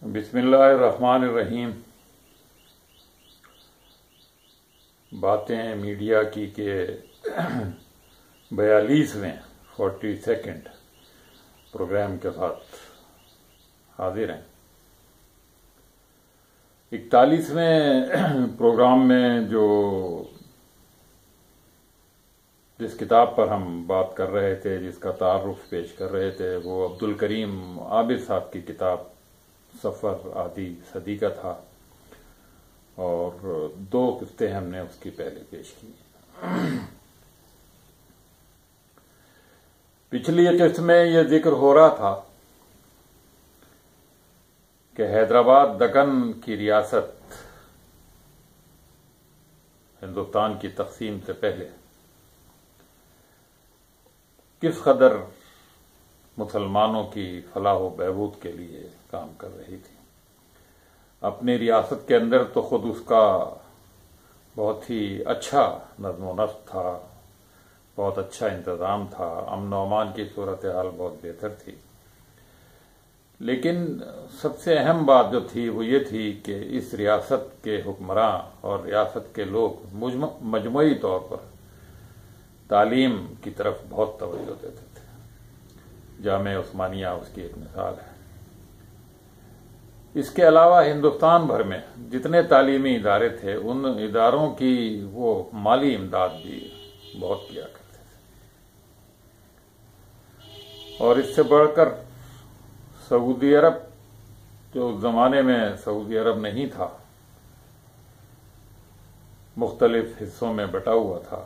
بسم اللہ الرحمن الرحیم۔ باتیں میڈیا کی کہ 42ویں 42nd پروگرام کے ساتھ حاضر ہیں۔ 41ویں پروگرام میں جس کتاب پر ہم بات کر رہے تھے، جس کا تعارف پیش کر رہے تھے، وہ عبدالکریم عابد صاحب کی کتاب سفر آدھی صدی کا تھا، اور 2 قسطیں ہم نے اس کی پہلے پیش کی۔ پچھلی قسط میں یہ ذکر ہو رہا تھا کہ حیدرآباد دکن کی ریاست ہندوستان کی تقسیم سے پہلے کس قدر مسلمانوں کی فلاح و بہبود کے لیے کام کر رہی تھی۔ اپنی ریاست کے اندر تو خود اس کا بہت ہی اچھا نظم و نسق تھا، بہت اچھا انتظام تھا، امن و امان کی صورتحال بہت بہتر تھی، لیکن سب سے اہم بات جو تھی وہ یہ تھی کہ اس ریاست کے حکمراں اور ریاست کے لوگ مجموعی طور پر تعلیم کی طرف بہت توجہ دیتے تھے۔ جامعہ عثمانیہ اس کی ایک مثال ہے۔ اس کے علاوہ ہندوستان بھر میں جتنے تعلیمی ادارے تھے، ان اداروں کی وہ مالی امداد بھی بہت کیا کرتے تھے، اور اس سے بڑھ کر سعودی عرب، جو اس زمانے میں سعودی عرب نہیں تھا، مختلف حصوں میں بٹا ہوا تھا،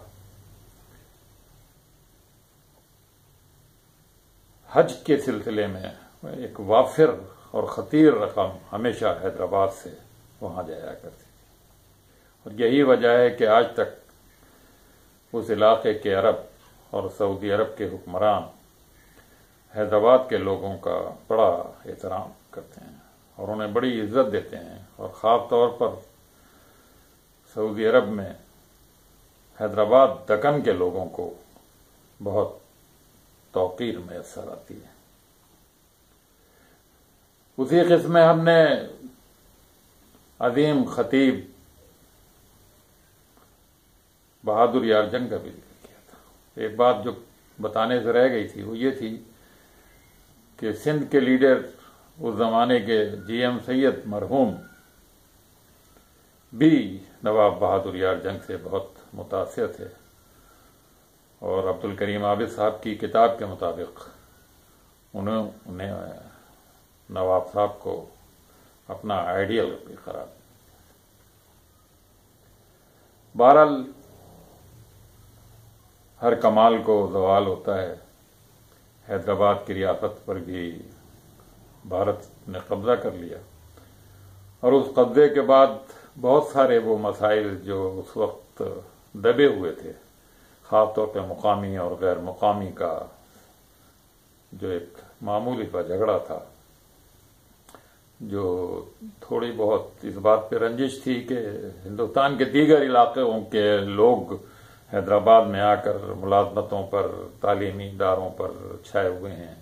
حج کے سلسلے میں ایک وافر اور خطیر رقم ہمیشہ حیدرآباد سے وہاں جایا کرتی تھی، اور یہی وجہ ہے کہ آج تک اس علاقے کے عرب اور سعودی عرب کے حکمران حیدرآباد کے لوگوں کا بڑا احترام کرتے ہیں اور انہیں بڑی عزت دیتے ہیں، اور خاص طور پر سعودی عرب میں حیدرآباد دکن کے لوگوں کو بہت توقیر میسر آتی ہے۔ اسی قسم میں ہم نے عظیم خطیب بہادر یار جنگ کا بھی ذکر کیا تھا۔ ایک بات جو بتانے سے رہ گئی تھی وہ یہ تھی کہ سندھ کے لیڈر اس زمانے کے جی ایم سید مرحوم بھی نواب بہادر یار جنگ سے بہت متاثر تھے، اور عبدالکریم عابد صاحب کی کتاب کے مطابق انہیں نواب صاحب کو اپنا آئیڈیل بھی قرار دیا۔ بہرحال ہر کمال کو زوال ہوتا ہے۔ حیدرآباد کی ریاست پر بھی بھارت نے قبضہ کر لیا، اور اس قبضے کے بعد بہت سارے وہ مسائل جو اس وقت دبے ہوئے تھے، خاص طور پہ مقامی اور غیر مقامی کا جو ایک معمولی کا جھگڑا تھا، جو تھوڑی بہت اس بات پہ رنجش تھی کہ ہندوستان کے دیگر علاقوں کے لوگ حیدرآباد میں آ کر ملازمتوں پر، تعلیمی اداروں پر چھائے ہوئے ہیں،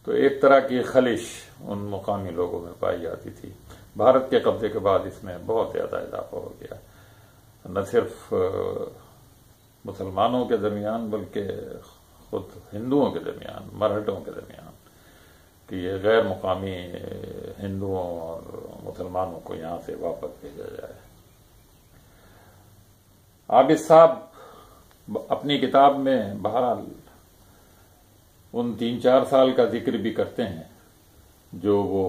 تو ایک طرح کی خلش ان مقامی لوگوں میں پائی جاتی تھی۔ بھارت کے قبضے کے بعد اس میں بہت زیادہ اضافہ ہو گیا، نہ صرف مسلمانوں کے درمیان بلکہ خود ہندوؤں کے درمیان، مرہٹوں کے درمیان، کہ یہ غیر مقامی ہندوؤں اور مسلمانوں کو یہاں سے واپس بھیجا جائے۔ عابد صاحب اپنی کتاب میں بہرحال ان 3-4 سال کا ذکر بھی کرتے ہیں جو وہ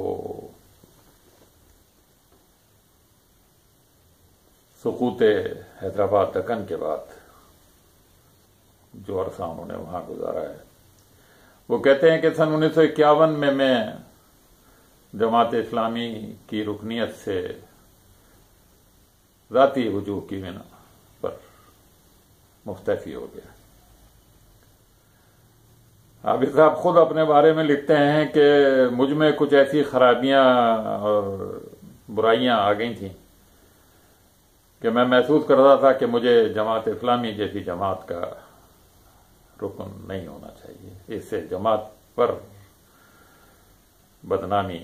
سقوط حیدرآباد دکن کے بعد جو عرصہ انہوں نے وہاں گزارا ہے۔ وہ کہتے ہیں کہ سن 1951 میں جماعت اسلامی کی رکنیت سے ذاتی وجوہ کی بنا پر مستعفی ہو گیا۔ عابد صاحب خود اپنے بارے میں لکھتے ہیں کہ مجھ میں کچھ ایسی خرابیاں اور برائیاں آ گئی تھیں کہ میں محسوس کرتا تھا کہ مجھے جماعت اسلامی جیسی جماعت کا رکن نہیں ہونا چاہیے، اس سے جماعت پر بدنامی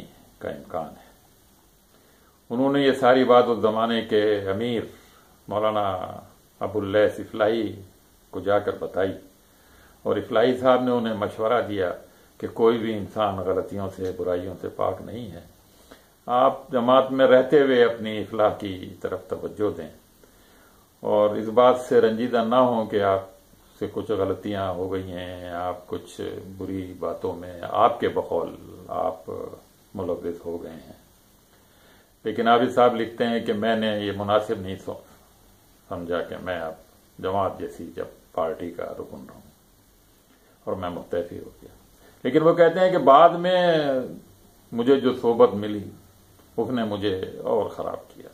کا امکان ہے۔ انہوں نے یہ ساری بات اس زمانے کے امیر مولانا ابو اللیث افلاحی کو جا کر بتائی، اور افلاحی صاحب نے انہیں مشورہ دیا کہ کوئی بھی انسان غلطیوں سے برائیوں سے پاک نہیں ہے، آپ جماعت میں رہتے ہوئے اپنی اصلاح کی طرف توجہ دیں اور اس بات سے رنجیدہ نہ ہوں کہ آپ سے کچھ غلطیاں ہو گئی ہیں، آپ کچھ بری باتوں میں آپ کے بقول آپ ملوث ہو گئے ہیں۔ لیکن عابد صاحب لکھتے ہیں کہ میں نے یہ مناسب نہیں سمجھا کہ میں اب جماعت جیسی جب پارٹی کا رکن رہوں، اور میں مختفی ہو گیا۔ لیکن وہ کہتے ہیں کہ بعد میں مجھے جو صحبت ملی اس نے مجھے اور خراب کیا،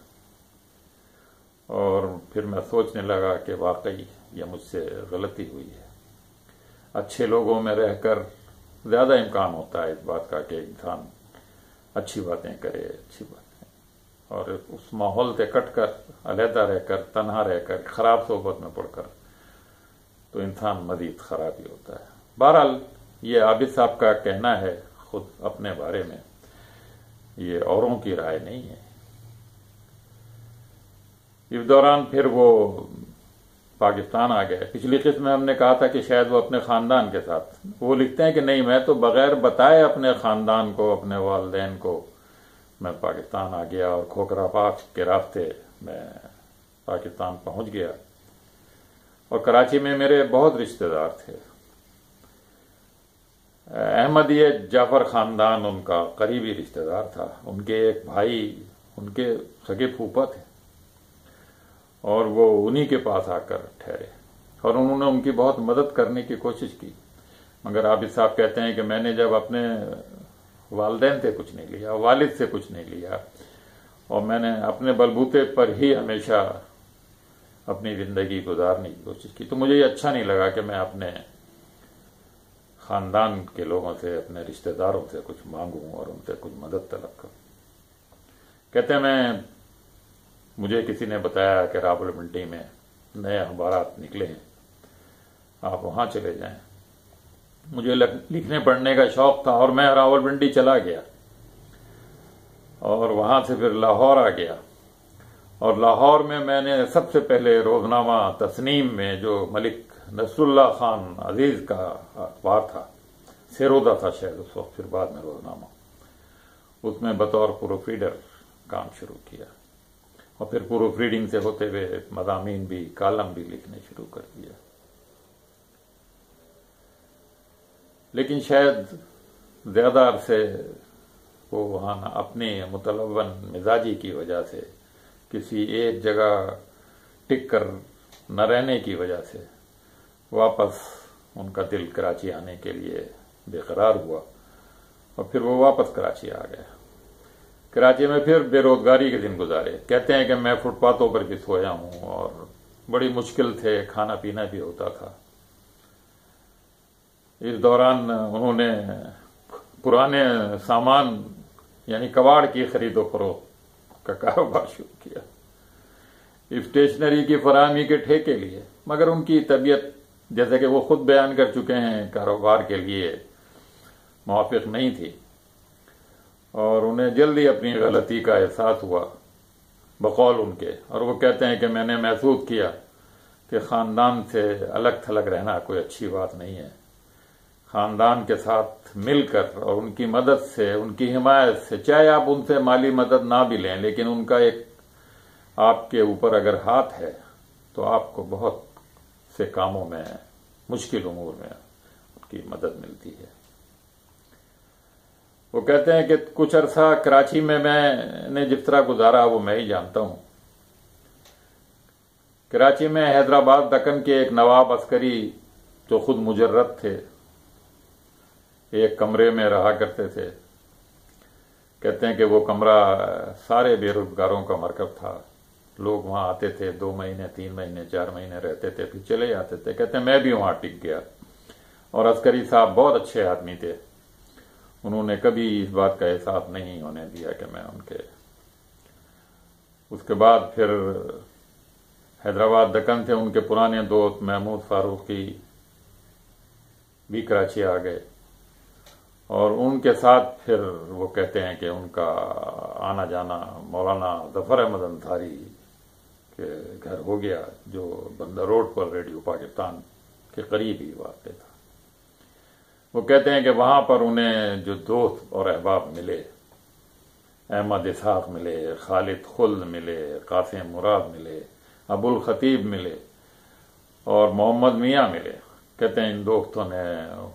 اور پھر میں سوچنے لگا کہ واقعی یہ مجھ سے غلطی ہوئی ہے۔ اچھے لوگوں میں رہ کر زیادہ امکان ہوتا ہے اس بات کا کہ انسان اچھی باتیں کرے، اچھی باتیں، اور اس ماحول سے کٹ کر، علیحدہ رہ کر، تنہا رہ کر، خراب صحبت میں پڑ کر تو انسان مزید خراب ہی ہوتا ہے۔ بہرحال یہ عابد صاحب کا کہنا ہے خود اپنے بارے میں، یہ اوروں کی رائے نہیں ہے۔ اس دوران پھر وہ پاکستان آ گئے۔ پچھلی قسط میں ہم نے کہا تھا کہ شاید وہ اپنے خاندان کے ساتھ، وہ لکھتے ہیں کہ نہیں، میں تو بغیر بتائے اپنے خاندان کو، اپنے والدین کو میں پاکستان آ گیا، اور کھوکھرا پاس کے راستے میں پاکستان پہنچ گیا، اور کراچی میں میرے بہت رشتہ دار تھے۔ احمدیہ جعفر خاندان ان کا قریبی رشتہ دار تھا، ان کے ایک بھائی ان کے سگے پھوپھا تھے، اور وہ انہی کے پاس آ کر ٹھہرے، اور انہوں نے ان کی بہت مدد کرنے کی کوشش کی۔ مگر عابد صاحب کہتے ہیں کہ میں نے جب اپنے والدین سے کچھ نہیں لیا، والد سے کچھ نہیں لیا، اور میں نے اپنے بلبوتے پر ہی ہمیشہ اپنی زندگی گزارنے کی کوشش کی، تو مجھے یہ اچھا نہیں لگا کہ میں اپنے خاندان کے لوگوں سے، اپنے رشتہ داروں سے کچھ مانگوں اور ان سے کچھ مدد طلب کروں۔ کہتے ہیں مجھے کسی نے بتایا کہ راولپنڈی میں نئے اخبارات نکلے ہیں، آپ وہاں چلے جائیں۔ مجھے لکھنے پڑھنے کا شوق تھا، اور میں راولپنڈی چلا گیا، اور وہاں سے پھر لاہور آ گیا، اور لاہور میں نے سب سے پہلے روزنامہ تسنیم میں، جو ملک نصر اللہ خان عزیز کا اخبار تھا، سیرودا تھا شاید اس وقت، پھر بعد میں روزنامہ، اس میں بطور پروف ریڈر کام شروع کیا، اور پھر پروف ریڈنگ سے ہوتے ہوئے مضامین بھی، کالم بھی لکھنے شروع کر دیا۔ لیکن شاید زیادہ عرصے وہ وہاں اپنی متلون مزاجی کی وجہ سے، کسی ایک جگہ ٹک کر نہ رہنے کی وجہ سے، واپس ان کا دل کراچی آنے کے لیے بے قرار ہوا، اور پھر وہ واپس کراچی آ گئے۔ کراچی میں پھر بے روزگاری کے دن گزارے۔ کہتے ہیں کہ میں فٹ پاتھوں پر بھی سویا ہوں، اور بڑی مشکل تھے، کھانا پینا بھی ہوتا تھا۔ اس دوران انہوں نے پرانے سامان یعنی کباڑ کی خرید و فروخت کا کاروبار شروع کیا، اسٹیشنری کی فراہمی کے ٹھیکے لیے، مگر ان کی طبیعت، جیسے کہ وہ خود بیان کر چکے ہیں، کاروبار کے لیے موافق نہیں تھی، اور انہیں جلدی اپنی غلطی کا احساس ہوا بقول ان کے، اور وہ کہتے ہیں کہ میں نے محسوس کیا کہ خاندان سے الگ تھلگ رہنا کوئی اچھی بات نہیں ہے۔ خاندان کے ساتھ مل کر اور ان کی مدد سے، ان کی حمایت سے، چاہے آپ ان سے مالی مدد نہ بھی لیں، لیکن ان کا ایک آپ کے اوپر اگر ہاتھ ہے تو آپ کو بہت سے کاموں میں، مشکل امور میں ان کی مدد ملتی ہے۔ وہ کہتے ہیں کہ کچھ عرصہ کراچی میں نے جس طرح گزارا وہ میں ہی جانتا ہوں۔ کراچی میں حیدرآباد دکن کے ایک نواب عسکری جو خود مجرد تھے، ایک کمرے میں رہا کرتے تھے۔ کہتے ہیں کہ وہ کمرہ سارے بے روزگاروں کا مرکب تھا، لوگ وہاں آتے تھے، 2 مہینے، 3 مہینے، 4 مہینے رہتے تھے، پھر چلے جاتے تھے۔ کہتے ہیں میں بھی وہاں ٹک گیا، اور عسکری صاحب بہت اچھے آدمی تھے، انہوں نے کبھی اس بات کا احساس نہیں ہونے دیا کہ میں ان کے۔ اس کے بعد پھر حیدرآباد دکن سے ان کے پرانے دوست محمود فاروقی بھی کراچی آ گئے، اور ان کے ساتھ پھر وہ کہتے ہیں کہ ان کا آنا جانا مولانا ظفر احمد انصاری کے گھر ہو گیا، جو بندر روڈ پر ریڈیو پاکستان کے قریب ہی واقع تھا۔ وہ کہتے ہیں کہ وہاں پر انہیں جو دوست اور احباب ملے، احمد اسحاق ملے، خالد خلد ملے، قاسم مراد ملے، ابو الخطیب ملے اور محمد میاں ملے۔ کہتے ہیں ان دوستوں نے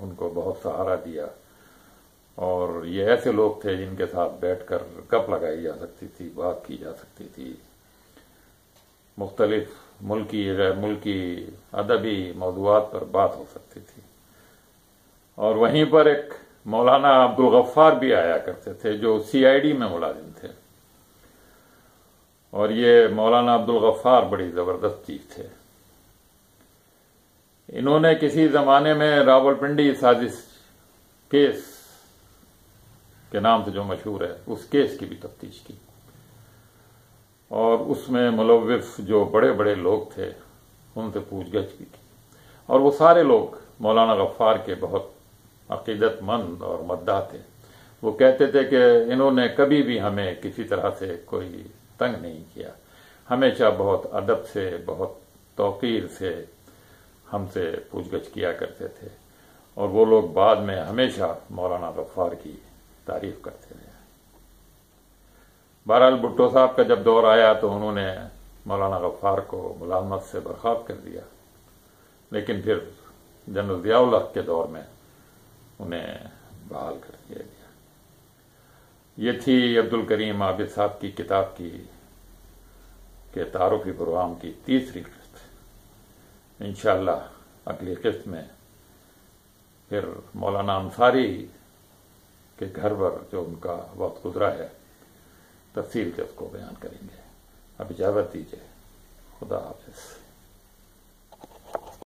ان کو بہت سہارا دیا، اور یہ ایسے لوگ تھے جن کے ساتھ بیٹھ کر گپ لگائی جا سکتی تھی، بات کی جا سکتی تھی، مختلف ملکی غیر ملکی ادبی موضوعات پر بات ہو سکتی تھی۔ اور وہیں پر ایک مولانا عبدالغفار بھی آیا کرتے تھے جو CID میں ملازم تھے، اور یہ مولانا عبدالغفار بڑی زبردست چیز تھے۔ انہوں نے کسی زمانے میں راولپنڈی سازش کیس کے نام سے جو مشہور ہے، اس کیس کی بھی تفتیش کی، اور اس میں ملوث جو بڑے بڑے لوگ تھے ان سے پوچھ گچھ بھی کی، اور وہ سارے لوگ مولانا غفار کے بہت عقیدت مند اور مداح تھے۔ وہ کہتے تھے کہ انہوں نے کبھی بھی ہمیں کسی طرح سے کوئی تنگ نہیں کیا، ہمیشہ بہت ادب سے، بہت توقیر سے ہم سے پوچھ گچھ کیا کرتے تھے، اور وہ لوگ بعد میں ہمیشہ مولانا غفار کی تعریف کرتے رہے۔ بہرحال بھٹو صاحب کا جب دور آیا تو انہوں نے مولانا غفار کو ملازمت سے برخاست کر دیا، لیکن پھر جنرل ضیاء الحق کے دور میں انہیں بحال کر دیا گیا۔ یہ تھی عبدالکریم عابد صاحب کی کتاب کے تعارفی پروگرام کی تیسری قسط۔ انشاءاللہ اگلی قسط میں پھر مولانا انصاری کے گھر پر جو ان کا وقت گزرا ہے تفصیل سے اس کو بیان کریں گے۔ اب اجازت دیجیے، خدا حافظ۔